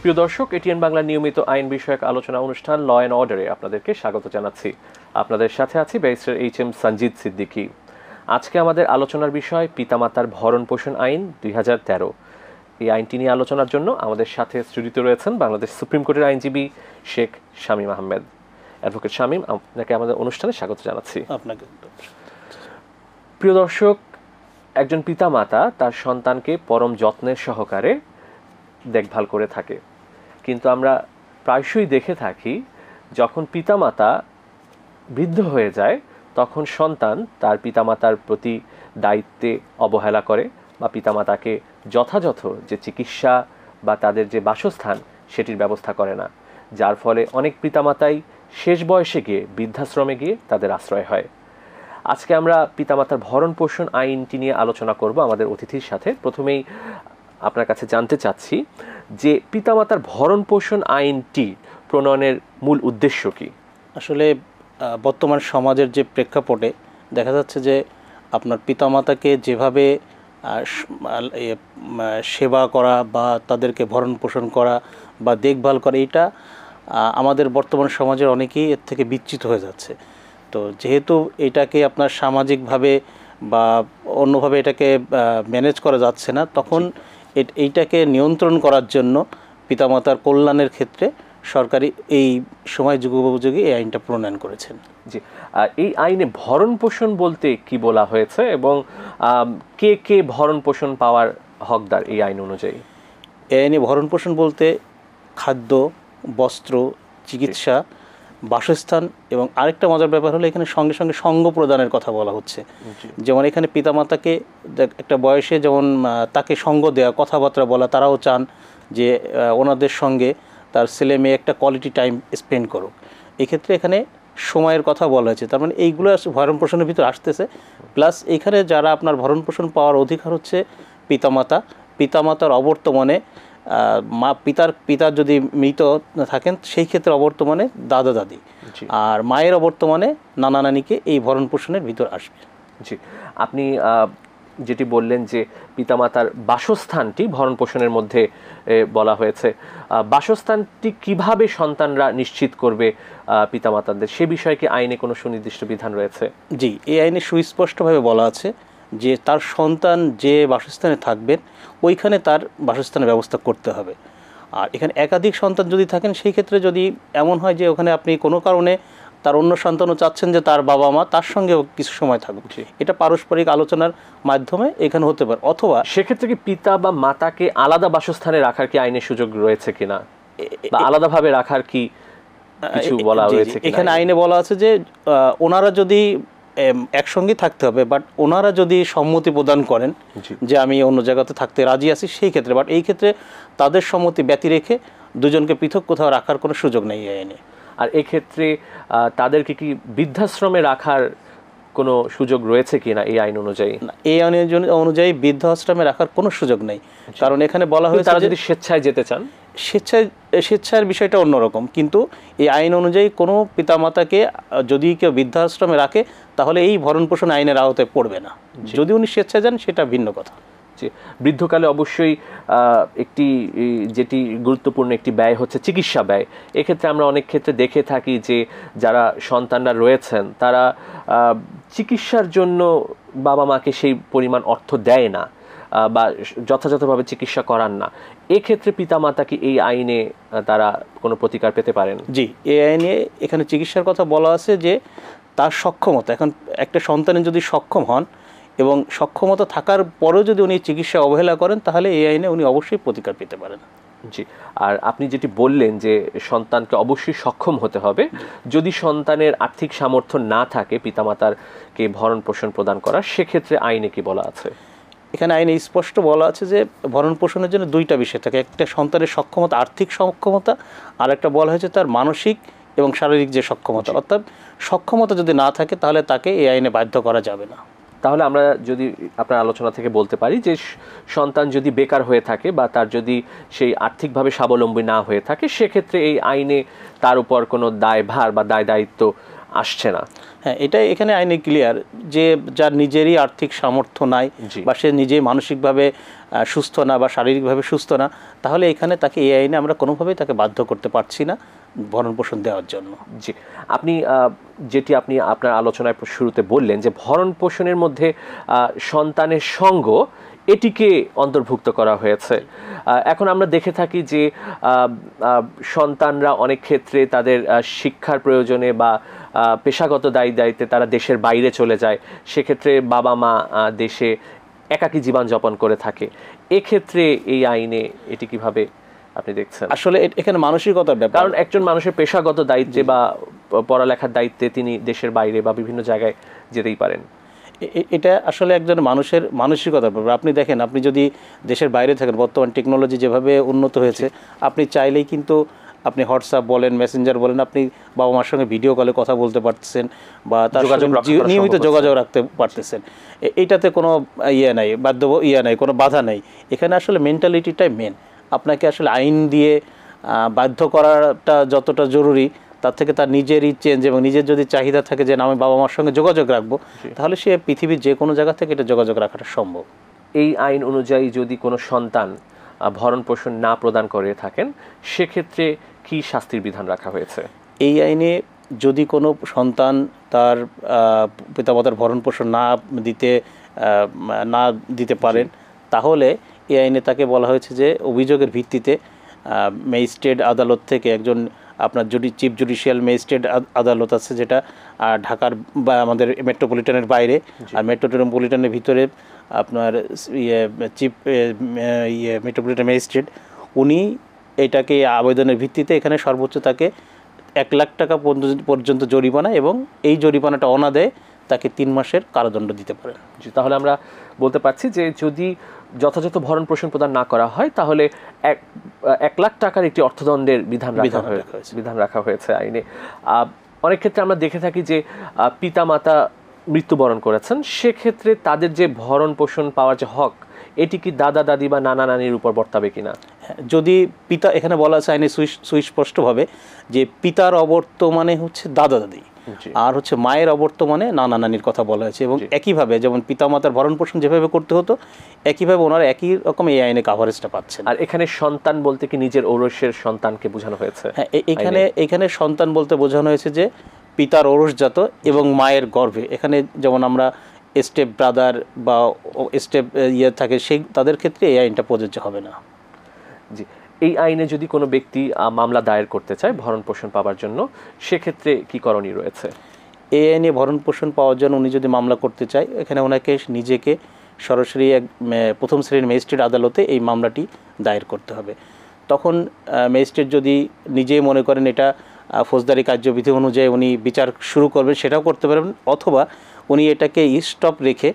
প্রিয় দর্শক, এটিএন বাংলার নিয়মিত আইন বিষয়ক আলোচনা অনুষ্ঠান ল অ্যান্ড অর্ডারে আপনাদেরকে স্বাগত জানাচ্ছি। আপনাদের সাথে আছি ব্যারিস্টার এইচ.এম. সঞ্জিদ সিদ্দিকী। আজকে আমাদের আলোচনার বিষয় পিতামাতার ভরণ পোষণ আইন 2013। এই আইনটি নিয়ে আলোচনার জন্য আমাদের সাথে স্টুডিওতে রয়েছেন বাংলাদেশ সুপ্রিম কোর্টের আইনজীবী শেখ শামীম আহমেদ। অ্যাডভোকেট শামীম, আপনাকে আমাদের অনুষ্ঠানে স্বাগত জানাচ্ছি। আপনাকে। প্রিয় দর্শক, একজন পিতামাতা তার সন্তানকে পরম যত্নের সহকারে দেখভাল করে থাকে, কিন্তু আমরা প্রায়শই দেখে থাকি যখন পিতামাতা বৃদ্ধ হয়ে যায় তখন সন্তান তার পিতামাতার প্রতি দায়িত্বে অবহেলা করে বা পিতামাতাকে যথাযথ যে চিকিৎসা বা তাদের যে বাসস্থান সেটির ব্যবস্থা করে না, যার ফলে অনেক পিতামাতাই শেষ বয়সে গিয়ে বৃদ্ধাশ্রমে গিয়ে তাদের আশ্রয় হয়। আজকে আমরা পিতামাতার ভরণ পোষণ আইনটি নিয়ে আলোচনা করব আমাদের অতিথির সাথে। প্রথমেই আপনার কাছে জানতে চাচ্ছি যে পিতামাতার ভরণ পোষণ আইনটি প্রণয়নের মূল উদ্দেশ্য কি? আসলে বর্তমান সমাজের যে প্রেক্ষাপটে দেখা যাচ্ছে যে আপনার পিতামাতাকে যেভাবে সেবা করা বা তাদেরকে ভরণ পোষণ করা বা দেখভাল করা, এটা আমাদের বর্তমান সমাজের অনেকেই এর থেকে বিচ্যুত হয়ে যাচ্ছে। তো যেহেতু এটাকে আপনার সামাজিকভাবে বা অন্যভাবে এটাকে ম্যানেজ করা যাচ্ছে না, তখন এইটাকে নিয়ন্ত্রণ করার জন্য পিতামাতার কল্যাণের ক্ষেত্রে সরকারি এই সময় যুগোপযোগী এই আইনটা প্রণয়ন করেছেন। জি, এই আইনে ভরণ পোষণ বলতে কি বলা হয়েছে এবং কে কে ভরণ পোষণ পাওয়ার হকদার এই আইন অনুযায়ী? এই আইনে ভরণ পোষণ বলতে খাদ্য, বস্ত্র, চিকিৎসা, বাসস্থান এবং আরেকটা মজার ব্যাপার হলো এখানে সঙ্গে সঙ্গে সঙ্গ প্রদানের কথা বলা হচ্ছে। যেমন এখানে পিতামাতাকে একটা বয়সে যেমন তাকে সঙ্গ দেওয়া, কথাবার্তা বলা, তারাও চান যে ওনাদের সঙ্গে তার ছেলে মেয়ে একটা কোয়ালিটি টাইম স্পেন্ড করুক। এক্ষেত্রে এখানে সময়ের কথা বলা হয়েছে। তার মানে এইগুলো ভরণ পোষণের ভিতরে আসতেছে। প্লাস এখানে যারা আপনার ভরণ পোষণ পাওয়ার অধিকার হচ্ছে পিতামাতা, পিতামাতার অবর্তমানে পিতার যদি মৃত থাকেন সেই ক্ষেত্রে অবর্তমানে দাদা দাদি, আর মায়ের অবর্তমানে নানা নানিকে এই ভরণ পোষণের ভিতর আসবে। জি, আপনি যেটি বললেন যে পিতামাতার বাসস্থানটি ভরণ পোষণের মধ্যে বলা হয়েছে, বাসস্থানটি কিভাবে সন্তানরা নিশ্চিত করবে পিতামাতাদের, সে বিষয়ে কি আইনে কোনো সুনির্দিষ্ট বিধান রয়েছে? জি, এই আইনে সুস্পষ্টভাবে বলা আছে যে তার সন্তান যে বাসস্থানে থাকবেন ওইখানে তার বাসস্থানের ব্যবস্থা করতে হবে। আর এখানে একাধিক সন্তান যদি থাকেন সেই ক্ষেত্রে যদি এমন হয় যে ওখানে আপনি কোনো কারণে তার অন্য সন্তানও চাচ্ছেন যে তার বাবা মা তার সঙ্গেও কিছু সময় থাকবে, এটা পারস্পরিক আলোচনার মাধ্যমে এখানে হতে পারে। অথবা সেক্ষেত্রে কি পিতা বা মাতাকে আলাদা বাসস্থানে রাখার কি আইনের সুযোগ রয়েছে কিনা, বা আলাদাভাবে রাখার কি কিছু বলা হয়েছে? এখানে আইনে বলা আছে যে ওনারা যদি একসঙ্গে থাকতে হবে, বাট ওনারা যদি সম্মতি প্রদান করেন যে আমি অন্য জায়গাতে থাকতে রাজি আছি সেই ক্ষেত্রে, বাট এই ক্ষেত্রে তাদের সম্মতি ব্যতি রেখে দুজনকে পৃথক কোথাও রাখার কোনো সুযোগ নেই এই আইনে। আর এক্ষেত্রে তাদেরকে কি বৃদ্ধাশ্রমে রাখার কোনো সুযোগ রয়েছে কি না এই আইন অনুযায়ী? এই আইন অনুযায়ী বৃদ্ধাশ্রমে রাখার কোনো সুযোগ নেই, কারণ এখানে বলা হয়েছে তারা যদি স্বেচ্ছায় যেতে চান, স্বেচ্ছার বিষয়টা অন্যরকম, কিন্তু এই আইন অনুযায়ী কোনো পিতামাতাকে যদি কেউ বৃদ্ধাশ্রমে রাখে তাহলে এই ভরণ পোষণ আইনের আওতায় পড়বে না। যদি উনি স্বেচ্ছায় যান সেটা ভিন্ন কথা। বৃদ্ধকালে অবশ্যই একটি যেটি গুরুত্বপূর্ণ একটি ব্যয় হচ্ছে চিকিৎসা ব্যয়। এক্ষেত্রে আমরা অনেক ক্ষেত্রে দেখে থাকি যে যারা সন্তানরা রয়েছেন তারা চিকিৎসার জন্য বাবা মাকে সেই পরিমাণ অর্থ দেয় না বা যথাযথভাবে চিকিৎসা করান না। এক্ষেত্রে পিতামাতা কি এই আইনে তারা কোনো প্রতিকার পেতে পারেন? জি, এই আইনে এখানে চিকিৎসার কথা বলা আছে যে তার সক্ষমতা, এখন একটা সন্তানের যদি সক্ষম হন এবং সক্ষমতা থাকার পরেও যদি উনি চিকিৎসা অবহেলা করেন তাহলে এই আইনে উনি অবশ্যই প্রতিকার পেতে পারেন। জি, আর আপনি যেটি বললেন যে সন্তানকে অবশ্যই সক্ষম হতে হবে, যদি সন্তানের আর্থিক সামর্থ্য না থাকে পিতামাতারকে ভরণ পোষণ প্রদান করার, সেক্ষেত্রে আইনে কি বলা আছে? এখানে আইনে স্পষ্ট বলা আছে যে ভরণ পোষণের জন্য দুইটা বিষয় থাকে, একটা সন্তানের সক্ষমতা, আর্থিক সক্ষমতা, আর একটা বলা হয়েছে তার মানসিক এবং শারীরিক যে সক্ষমতা। অর্থাৎ সক্ষমতা যদি না থাকে তাহলে তাকে এই আইনে বাধ্য করা যাবে না। তাহলে আমরা যদি আপনার আলোচনা থেকে বলতে পারি যে সন্তান যদি বেকার হয়ে থাকে বা তার যদি সেই আর্থিকভাবে স্বাবলম্বী না হয়ে থাকে, সেক্ষেত্রে এই আইনে তার উপর কোনো দায়ভার বা দায় দায়িত্ব আসছে না। হ্যাঁ, এটাই এখানে আইনে ক্লিয়ার যে যার নিজেরই আর্থিক সামর্থ্য নাই বা সে নিজেই মানসিকভাবে সুস্থ না বা শারীরিকভাবে সুস্থ না, তাহলে এখানে তাকে এই আইনে আমরা কোনোভাবেই তাকে বাধ্য করতে পারছি না ভরণ পোষণ দেওয়ার জন্য। জি, আপনি যেটি আপনি আপনার আলোচনায় শুরুতে বললেন যে ভরণ পোষণের মধ্যে সন্তানের সঙ্গ এটিকে অন্তর্ভুক্ত করা হয়েছে। এখন আমরা দেখে থাকি যে সন্তানরা অনেক ক্ষেত্রে তাদের শিক্ষার প্রয়োজনে বা পেশাগত দায়িত্বে তারা দেশের বাইরে চলে যায়, সেক্ষেত্রে বাবা মা দেশে একাকী জীবনযাপন করে থাকে। এক্ষেত্রে এই আইনে এটি কিভাবে আপনি দেখছেন? আসলে এখানে মানসিকতার ব্যাপার, কারণ একজন মানুষের পেশাগত দায়িত্বে বা পড়ালেখার দায়িত্বে তিনি দেশের বাইরে বা বিভিন্ন জায়গায় যেতেই পারেন। এটা আসলে একজন মানুষের মানসিকতার ব্যাপার। আপনি দেখেন, আপনি যদি দেশের বাইরে থাকেন, বর্তমান টেকনোলজি যেভাবে উন্নত হয়েছে, আপনি চাইলেই কিন্তু আপনি হোয়াটসঅ্যাপ বলেন, মেসেঞ্জার বলেন, আপনি বাবা মার সঙ্গে ভিডিও কলে কথা বলতে পারতেছেন বা তার নিয়মিত যোগাযোগ রাখতে পারতেছেন। এইটাতে কোনো নাই, কোনো বাধা নাই। এখানে আসলে মেন্টালিটিটাই মেন। আপনাকে আসলে আইন দিয়ে বাধ্য করাটা যতটা জরুরি, তার থেকে তার নিজেরই চেঞ্জ এবং নিজের যদি চাহিদা থাকে যে আমি বাবা মার সঙ্গে যোগাযোগ রাখবো, তাহলে সে পৃথিবীর যে কোনো জায়গা থেকে এটা যোগাযোগ রাখাটা সম্ভব। এই আইন অনুযায়ী যদি কোনো সন্তান ভরণ পোষণ না প্রদান করে থাকেন, সেক্ষেত্রে কি শাস্তির বিধান রাখা হয়েছে? এই আইনে যদি কোনো সন্তান তার পিতামাতার ভরণ পোষণ না দিতে পারেন, তাহলে এই আইনে তাকে বলা হয়েছে যে অভিযোগের ভিত্তিতে ম্যাজিস্ট্রেট আদালত থেকে একজন আপনার চিফ জুডিশিয়াল ম্যাজিস্ট্রেট আদালত আছে, যেটা ঢাকার বা আমাদের মেট্রোপলিটনের বাইরে, আর মেট্রোপলিটনের ভিতরে আপনার চিফ মেট্রোপলিটন ম্যাজিস্ট্রেট, উনি এটাকে আবেদনের ভিত্তিতে এখানে সর্বোচ্চ তাকে 1 লাখ টাকা পর্যন্ত জরিমানা এবং এই জরিমানাটা অনাদায়ে তাকে 3 মাসের কারাদণ্ড দিতে পারেন। তাহলে আমরা বলতে পারছি যে যদি যথাযথ ভরণ পোষণ প্রদান না করা হয়, তাহলে 1 লাখ টাকার একটি অর্থদণ্ডের বিধান রাখা হয়েছে আইনে। অনেক ক্ষেত্রে আমরা দেখে থাকি যে পিতামাতা মৃত্যুবরণ করেছেন, সেক্ষেত্রে তাদের যে ভরণ পোষণ পাওয়ার যে হক, এটি কি দাদা দাদি বা নানা নানির উপর বর্তাবে কিনা? যদি পিতা, এখানে বলা আছে আইনে সুস্পষ্টভাবে যে পিতার অবর্তমানে হচ্ছে দাদা দাদি, আর হচ্ছে মায়ের অবর্তমানে নানা নানির কথা বলা হয়েছে। এবং একইভাবে যেমন পিতামাতার ভরণ পোষণ যেভাবে করতে হতো, একইভাবে ওনারা একই রকম এই আইনে কাভারেজটা পাচ্ছেন। আর এখানে সন্তান বলতে কি নিজের ঔরসের সন্তানকে বোঝানো হয়েছে? হ্যাঁ, এখানে সন্তান বলতে বোঝানো হয়েছে যে পিতার ঔরসজাত এবং মায়ের গর্ভে। এখানে যেমন আমরা স্টেপ ব্রাদার বা স্টেপ থাকে, সেই তাদের ক্ষেত্রে এই আইনটা প্রযোজ্য হবে না। জি, এই আইনে যদি কোনো ব্যক্তি মামলা দায়ের করতে চায় ভরণ পোষণ পাওয়ার জন্য, সেক্ষেত্রে কি করণীয় রয়েছে? এই আইনে ভরণ পোষণ পাওয়ার জন্য উনি যদি মামলা করতে চায়, এখানে ওনাকে নিজেকে সরাসরি প্রথম শ্রেণীর ম্যাজিস্ট্রেট আদালতে এই মামলাটি দায়ের করতে হবে। তখন ম্যাজিস্ট্রেট যদি নিজেই মনে করেন এটা ফৌজদারি কার্যবিধি অনুযায়ী উনি বিচার শুরু করবেন, সেটাও করতে পারবেন, অথবা উনি এটাকে স্টপ রেখে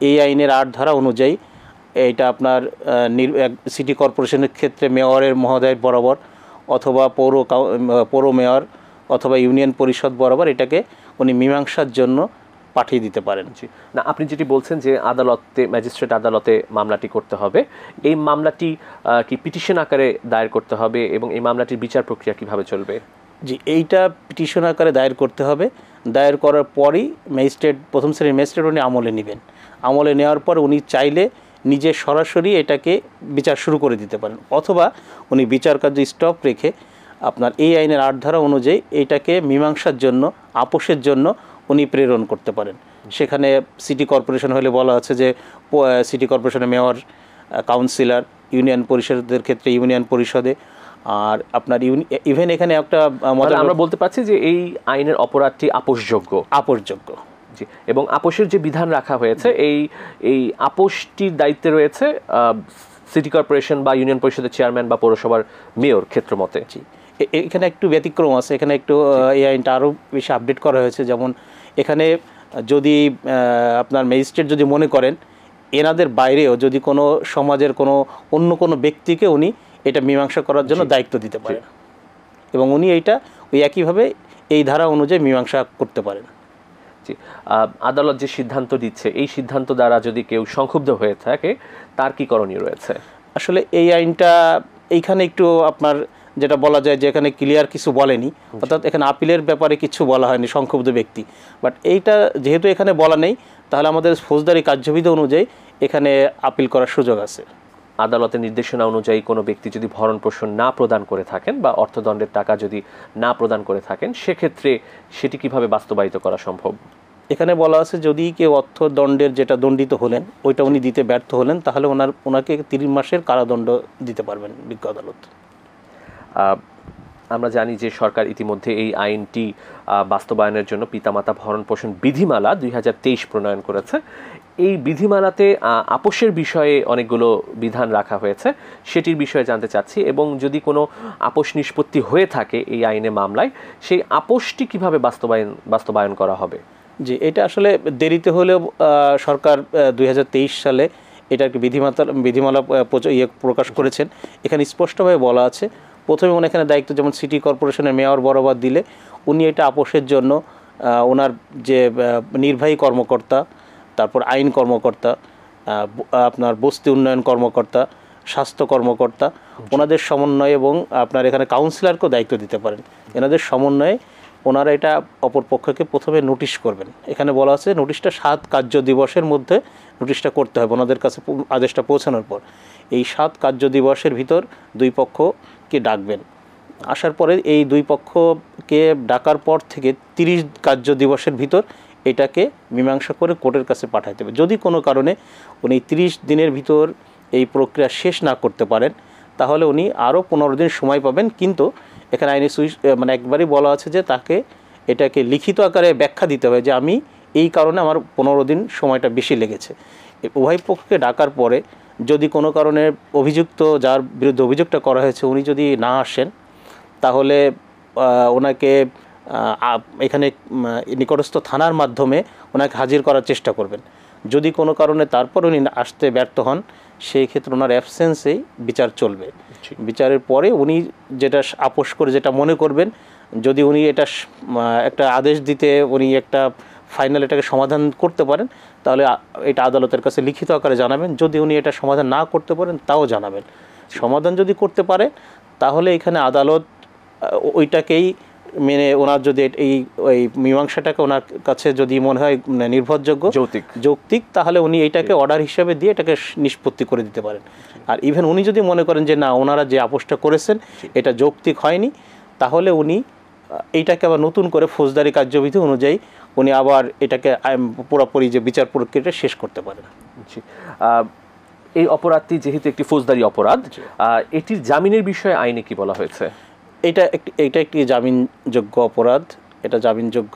এই আইনের 8 ধারা অনুযায়ী এটা আপনার সিটি কর্পোরেশনের ক্ষেত্রে মেয়রের মহোদয়ের বরাবর, অথবা পৌর মেয়র অথবা ইউনিয়ন পরিষদ বরাবর এটাকে উনি মীমাংসার জন্য পাঠিয়ে দিতে পারেন। না, আপনি যেটি বলছেন যে আদালতে, ম্যাজিস্ট্রেট আদালতে মামলাটি করতে হবে, এই মামলাটি কি পিটিশন আকারে দায়ের করতে হবে এবং এই মামলাটির বিচার প্রক্রিয়া কিভাবে চলবে? জি, এইটা পিটিশন আকারে দায়ের করতে হবে। দায়ের করার পরই প্রথম শ্রেণীর ম্যাজিস্ট্রেট উনি আমলে নেবেন। আমলে নেওয়ার পর উনি চাইলে নিজে সরাসরি এটাকে বিচার শুরু করে দিতে পারেন, অথবা উনি বিচার কার্য স্টপ রেখে আপনার এই আইনের 8 ধারা অনুযায়ী এটাকে মীমাংসার জন্য, আপোষের জন্য উনি প্রেরণ করতে পারেন। সেখানে সিটি কর্পোরেশন হলে বলা আছে যে সিটি কর্পোরেশনের মেয়র, কাউন্সিলর, ইউনিয়ন পরিষদের ক্ষেত্রে ইউনিয়ন পরিষদে, আর আপনার ইভেন এখানে একটা আমরা বলতে পারছি যে এই আইনের অপরাধটি আপোষযোগ্য। জি, এবং আপোষের যে বিধান রাখা হয়েছে, এই আপোষটির দায়িত্বে রয়েছে সিটি কর্পোরেশন বা ইউনিয়ন পরিষদের চেয়ারম্যান বা পৌরসভার মেয়র ক্ষেত্র মতে। জি, এখানে একটু ব্যতিক্রম আছে, এখানে একটু এই আইনটা আরও বেশি আপডেট করা হয়েছে। যেমন এখানে যদি আপনার ম্যাজিস্ট্রেট যদি মনে করেন এনাদের বাইরেও যদি কোনো সমাজের অন্য কোনো ব্যক্তিকে উনি এটা মীমাংসা করার জন্য দায়িত্ব দিতে পারেন, এবং উনি এইটা ওই একইভাবে এই ধারা অনুযায়ী মীমাংসা করতে পারেন। জি, আদালত যে সিদ্ধান্ত দিচ্ছে, এই সিদ্ধান্ত দ্বারা যদি কেউ সংক্ষুব্ধ হয়ে থাকে, তার কি করণীয় রয়েছে? আসলে এই আইনটা এইখানে একটু আপনার যেটা বলা যায় যে এখানে ক্লিয়ার কিছু বলেনি, অর্থাৎ এখানে আপিলের ব্যাপারে কিছু বলা হয়নি সংক্ষুব্ধ ব্যক্তি। বাট এইটা যেহেতু এখানে বলা নেই, তাহলে আমাদের ফৌজদারি কার্যবিধি অনুযায়ী এখানে আপিল করার সুযোগ আছে। আদালতের নির্দেশনা অনুযায়ী কোনো ব্যক্তি যদি ভরণ পোষণ না প্রদান করে থাকেন বা অর্থদণ্ডের টাকা যদি না প্রদান করে থাকেন, সেক্ষেত্রে সেটি কিভাবে বাস্তবায়িত করা সম্ভব? এখানে বলা আছে যদি কেউ অর্থদণ্ডের যেটা দণ্ডিত হলেন ওইটা উনি দিতে ব্যর্থ হলেন, তাহলে ওনাকে 30 মাসের কারাদণ্ড দিতে পারবেন বিজ্ঞ আদালত। আমরা জানি যে সরকার ইতিমধ্যে এই আইনটি বাস্তবায়নের জন্য পিতামাতা ভরণ পোষণ বিধিমালা 2023 প্রণয়ন করেছে। এই বিধিমালাতে আপোষের বিষয়ে অনেকগুলো বিধান রাখা হয়েছে, সেটির বিষয়ে জানতে চাচ্ছি। এবং যদি কোনো আপোষ নিষ্পত্তি হয়ে থাকে এই আইনে মামলায়, সেই আপোষটি কিভাবে বাস্তবায়ন করা হবে? জি, এটা আসলে দেরিতে হলেও সরকার 2023 সালে এটা একটি বিধিমালা প্রকাশ করেছেন। এখানে স্পষ্টভাবে বলা আছে, প্রথমে উনি এখানে দায়িত্ব যেমন সিটি কর্পোরেশনের মেয়র বরাবর দিলে উনি এটা আপোষের জন্য ওনার যে নির্বাহী কর্মকর্তা, তারপর আইন কর্মকর্তা, আপনার বস্তি উন্নয়ন কর্মকর্তা, স্বাস্থ্য কর্মকর্তা, ওনাদের সমন্বয়ে এবং আপনার এখানে কাউন্সিলরকেও দায়িত্ব দিতে পারেন। এনাদের সমন্বয়ে ওনারা এটা অপর পক্ষকে প্রথমে নোটিশ করবেন। এখানে বলা আছে নোটিশটা 7 কার্য দিবসের মধ্যে নোটিশটা করতে হবে ওনাদের কাছে আদেশটা পৌঁছানোর পর। এই 7 কার্য দিবসের ভিতর দুই পক্ষকে ডাকবেন। আসার পরে এই দুই পক্ষকে ডাকার পর থেকে 30 কার্য দিবসের ভিতর এটাকে মীমাংসা করে কোর্টের কাছে পাঠাতে হবে। যদি কোনো কারণে উনি 30 দিনের ভিতর এই প্রক্রিয়া শেষ না করতে পারেন, তাহলে উনি আরও 15 দিন সময় পাবেন। কিন্তু এখানে আইনে মানে একবারই বলা আছে যে তাকে এটাকে লিখিত আকারে ব্যাখ্যা দিতে হবে যে আমি এই কারণে আমার 15 দিন সময়টা বেশি লেগেছে। উভয় পক্ষকে ডাকার পরে যদি কোনো কারণে অভিযুক্ত যার বিরুদ্ধে অভিযোগটা করা হয়েছে উনি যদি না আসেন, তাহলে ওনাকে এখানে নিকটস্থ থানার মাধ্যমে ওনাকে হাজির করার চেষ্টা করবেন। যদি কোনো কারণে তারপর উনি আসতে ব্যর্থ হন, সেই ক্ষেত্রে ওনার অ্যাবসেন্সেই বিচার চলবে। বিচারের পরে উনি যেটা আপোষ করে যেটা মনে করবেন, যদি উনি এটা একটা আদেশ দিতে উনি একটা ফাইনাল এটাকে সমাধান করতে পারেন, তাহলে এটা আদালতের কাছে লিখিত আকারে জানাবেন। যদি উনি এটা সমাধান না করতে পারেন তাও জানাবেন। সমাধান যদি করতে পারে তাহলে এখানে আদালত ওইটাকেই মেনে ওনার যদি ওই মীমাংসাটাকে ওনার কাছে যদি মনে হয় নির্ভরযোগ্য যৌক্তিক, তাহলে উনি এইটাকে অর্ডার হিসাবে দিয়ে এটাকে নিষ্পত্তি করে দিতে পারেন। আর ইভেন উনি যদি মনে করেন যে না ওনারা যে আপোষটা করেছেন এটা যৌক্তিক হয়নি, তাহলে উনি এইটাকে আবার নতুন করে ফৌজদারি কার্যবিধি অনুযায়ী উনি আবার এটাকে পুরোপুরি যে বিচার প্রক্রিয়াটা শেষ করতে পারেন। এই অপরাধটি যেহেতু একটি ফৌজদারি অপরাধ, এটির জামিনের বিষয়ে আইনে কি বলা হয়েছে? এটা একটি জামিনযোগ্য অপরাধ। এটা জামিনযোগ্য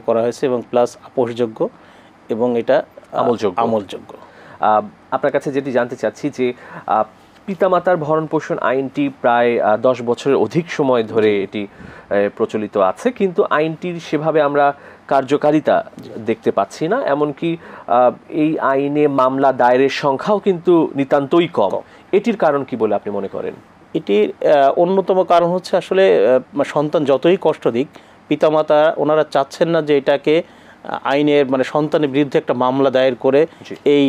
করা হয়েছে এবং প্লাস আপোষযোগ্য এবং এটা আমলযোগ্য। আপনার কাছে যেটি জানতে চাচ্ছি যে পিতামাতার ভরণ পোষণ আইনটি প্রায় 10 বছরের অধিক সময় ধরে এটি প্রচলিত আছে, কিন্তু আইনটির সেভাবে আমরা কার্যকারিতা দেখতে পাচ্ছি না। এমনকি এই আইনে মামলা দায়েরের সংখ্যাও কিন্তু নিতান্তই কম। এটির কারণ কি বলে আপনি মনে করেন? এটির অন্যতম কারণ হচ্ছে আসলে সন্তান যতই কষ্ট দিক, পিতামাতা ওনারা চাচ্ছেন না যে এটাকে আইনের মানে সন্তানের বিরুদ্ধে একটা মামলা দায়ের করে এই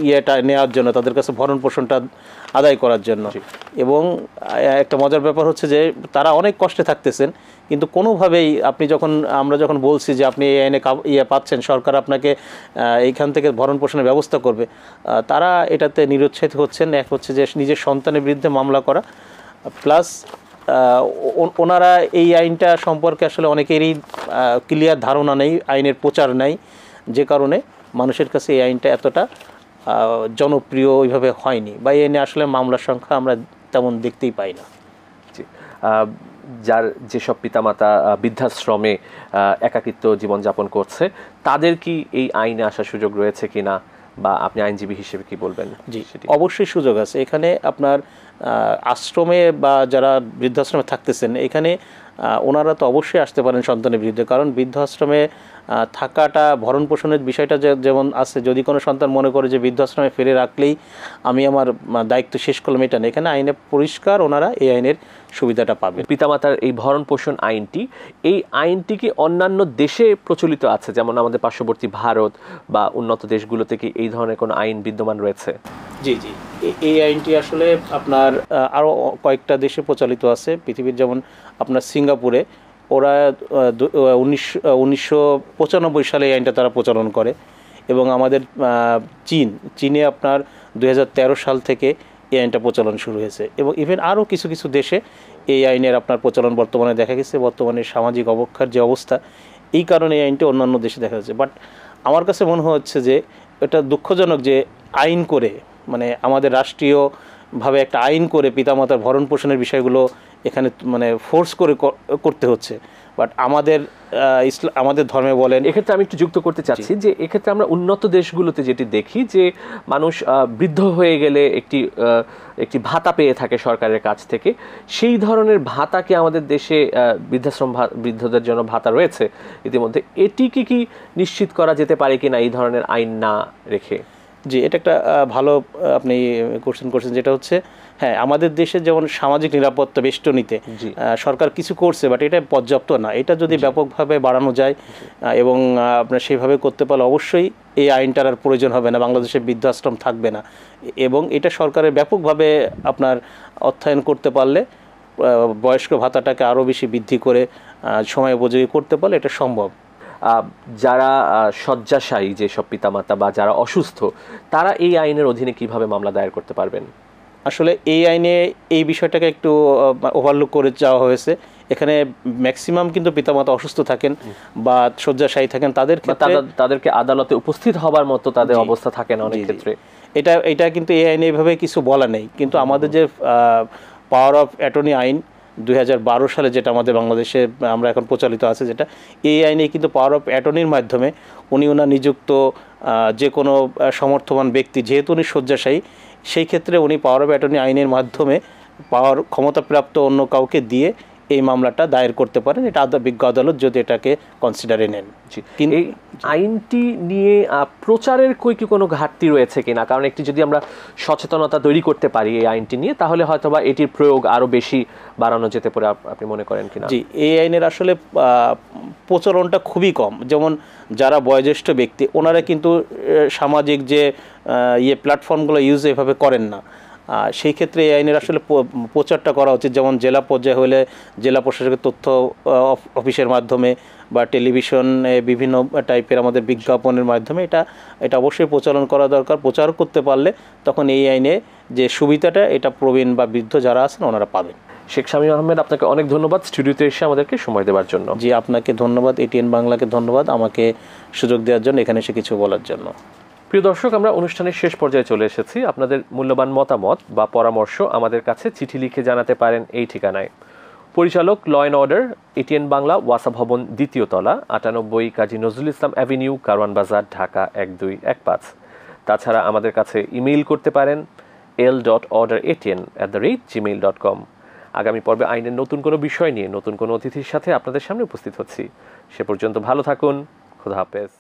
ইয়েটা নেওয়ার জন্য, তাদের কাছে ভরণ পোষণটা আদায় করার জন্য। এবং একটা মজার ব্যাপার হচ্ছে যে তারা অনেক কষ্টে থাকতেছেন, কিন্তু কোনোভাবেই আমরা যখন বলছি যে আপনি এই আইনে পাচ্ছেন, সরকার আপনাকে এইখান থেকে ভরণ পোষণের ব্যবস্থা করবে, তারা এটাতে নিরুৎসাহিত হচ্ছেন। এক হচ্ছে যে নিজের সন্তানের বিরুদ্ধে মামলা করা, প্লাস ওনারা এই আইনটা সম্পর্কে আসলে অনেকেরই ক্লিয়ার ধারণা নেই, আইনের প্রচার নাই, যে কারণে মানুষের কাছে এই আইনটা এতটা জনপ্রিয় ওইভাবে হয়নি, বা এই আইনে আসলে মামলার সংখ্যা আমরা তেমন দেখতেই পাই না। যেসব পিতামাতা বৃদ্ধাশ্রমে একাকিত্ব জীবনযাপন করছে, তাদের কি এই আইনে আসার সুযোগ রয়েছে কিনা, বা আপনি আইনজীবী হিসেবে কি বলবেন? জি, অবশ্যই সুযোগ আছে। এখানে আপনার আশ্রমে বা যারা বৃদ্ধাশ্রমে থাকতেছেন, এখানে ওনারা তো অবশ্যই আসতে পারেন সন্তানের বিরুদ্ধে, কারণ বৃদ্ধাশ্রমে থাকাটা ভরণ পোষণের বিষয়টা যেমন আছে, যদি কোনো সন্তান মনে করে যে বৃদ্ধাশ্রমে ফিরে রাখলেই আমি আমার দায়িত্ব শেষ করলাম, এটা না, এখানে আইনে পরিষ্কার ওনারা এই আইনের সুবিধাটা পাবে। পিতামাতার এই ভরণ পোষণ আইনটি, এই আইনটি কি অন্যান্য দেশে প্রচলিত আছে, যেমন আমাদের পার্শ্ববর্তী ভারত বা উন্নত দেশগুলোতে কি এই ধরনের কোনো আইন বিদ্যমান রয়েছে? জি জি, এই আইনটি আসলে আপনার আরও কয়েকটা দেশে প্রচলিত আছে পৃথিবীর, যেমন আপনার সিঙ্গাপুরে ওরা 1995 সালে এই আইনটা তারা প্রচলন করে, এবং আমাদের চীনে আপনার 2013 সাল থেকে এই আইনটা প্রচলন শুরু হয়েছে, এবং ইভেন আরও কিছু কিছু দেশে এই আইনের আপনার প্রচলন বর্তমানে দেখা গেছে। বর্তমানে সামাজিক অবক্ষার যে অবস্থা, এই কারণে এই আইনটি অন্যান্য দেশে দেখা যাচ্ছে। বাট আমার কাছে মনে হচ্ছে যে এটা দুঃখজনক যে আইন করে, মানে আমাদের রাষ্ট্রীয়ভাবে একটা আইন করে পিতামাতার ভরণ পোষণের বিষয়গুলো এখানে মানে ফোর্স করে করতে হচ্ছে। বাট আমাদের ধর্মে বলেন, এক্ষেত্রে আমি একটু যুক্ত করতে চাচ্ছি যে এক্ষেত্রে আমরা উন্নত দেশগুলোতে যেটি দেখি যে মানুষ বৃদ্ধ হয়ে গেলে একটি ভাতা পেয়ে থাকে সরকারের কাছ থেকে, সেই ধরনের ভাতা কি আমাদের দেশে বৃদ্ধদের জন্য ভাতা রয়েছে ইতিমধ্যে, এটিকে কি নিশ্চিত করা যেতে পারে কিনা এই ধরনের আইন না রেখে? জি, এটা একটা ভালো আপনি কোশ্চেন করছেন, যেটা হচ্ছে হ্যাঁ, আমাদের দেশে যেমন সামাজিক নিরাপত্তা বেষ্টনীতে সরকার কিছু করছে, বাট এটা পর্যাপ্ত না। এটা যদি ব্যাপকভাবে বাড়ানো যায় এবং আপনার সেইভাবে করতে পারলে অবশ্যই এই আইনটার আর প্রয়োজন হবে না, বাংলাদেশে বৃদ্ধাশ্রম থাকবে না। এবং এটা সরকারের ব্যাপকভাবে আপনার অর্থায়ন করতে পারলে, বয়স্ক ভাতাটাকে আরও বেশি বৃদ্ধি করে সময় উপযোগী করতে পারলে এটা সম্ভব। যারা শয্যাশায়ী, যেসব পিতামাতা বা যারা অসুস্থ, তারা এই আইনের অধীনে কিভাবে মামলা দায়ের করতে পারবেন? আসলে এই আইনে এই বিষয়টাকে একটু ওভারলুক করে যাওয়া হয়েছে। এখানে ম্যাক্সিমাম কিন্তু পিতামাতা অসুস্থ থাকেন বা শয্যাশায়ী থাকেন, তাদেরকে আদালতে উপস্থিত হবার মতো তাদের অবস্থা থাকে না অনেক ক্ষেত্রে। এটা কিন্তু এই আইনে এভাবে কিছু বলা নেই, কিন্তু আমাদের যে পাওয়ার অফ অ্যাটর্নি আইন 2012 সালে, যেটা আমাদের বাংলাদেশে আমরা এখন প্রচলিত আছে, যেটা এই আইনে কিন্তু পাওয়ার অফ অ্যাটর্নির মাধ্যমে ওনার নিযুক্ত যে কোনো সমর্থবান ব্যক্তি, যেহেতু উনি শয্যাশায়ী, সেই ক্ষেত্রে উনি পাওয়ার অফ অ্যাটর্নি আইনের মাধ্যমে ক্ষমতাপ্রাপ্ত অন্য কাউকে দিয়ে এই মামলাটা দায়ের করতে পারেন। এটা বিজ্ঞ আদালত যদি এটাকে কনসিডারে নেন। এই আইনটি নিয়ে প্রচারের কি কোনো ঘাটতি রয়েছে কিনা? কারণ একটি যদি আমরা সচেতনতা তৈরি করতে পারি এই আইনটি নিয়ে, তাহলে হয়তোবা এটির প্রয়োগ আরো বেশি বাড়ানো যেতে পারে, আপনি মনে করেন কিনা? জি, এই আইনের আসলে প্রচলনটা খুবই কম। যেমন যারা বয়োজ্যেষ্ঠ ব্যক্তি, ওনারা কিন্তু সামাজিক যে প্ল্যাটফর্মগুলো ইউজ এভাবে করেন না। সেই ক্ষেত্রে এই আইনের আসলে প্রচারটা করা উচিত। যেমন জেলা পর্যায়ে হলে জেলা প্রশাসকের তথ্য অফিসের মাধ্যমে বা টেলিভিশনে বিভিন্ন টাইপের আমাদের বিজ্ঞাপনের মাধ্যমে এটা অবশ্যই প্রচলন করা দরকার। প্রচার করতে পারলে তখন এই আইনে যে সুবিধাটা, এটা প্রবীণ বা বৃদ্ধ যারা আছেন ওনারা পাবেন। শেখ শামীম আহমেদ, আপনাকে অনেক ধন্যবাদ স্টুডিওতে এসে আমাদেরকে সময় দেওয়ার জন্য। জি, আপনাকে ধন্যবাদ, এটিএন বাংলাকে ধন্যবাদ আমাকে সুযোগ দেওয়ার জন্য, এখানে এসে কিছু বলার জন্য। প্রিয় দর্শক, আমরা অনুষ্ঠানের শেষ পর্যায়ে চলে এসেছি। আপনাদের মূল্যবান মতামত বা পরামর্শ আমাদের কাছে চিঠি লিখে জানাতে পারেন এই ঠিকানায়। পরিচালক, law and order, ATN Bangla, ওয়াসা ভবন, 2য় তলা, 98 কাজী নজরুল ইসলাম অ্যাভিনিউ, কারওয়ান বাজার, ঢাকা 1215। তাছাড়া আমাদের কাছে ইমেইল করতে পারেন l.orderatn@gmail.com। আগামী পর্বে আইনের নতুন কোনো বিষয় নিয়ে নতুন কোনো অতিথির সাথে আপনাদের সামনে উপস্থিত হচ্ছি। সে পর্যন্ত ভালো থাকুন। খোদা হাফেজ।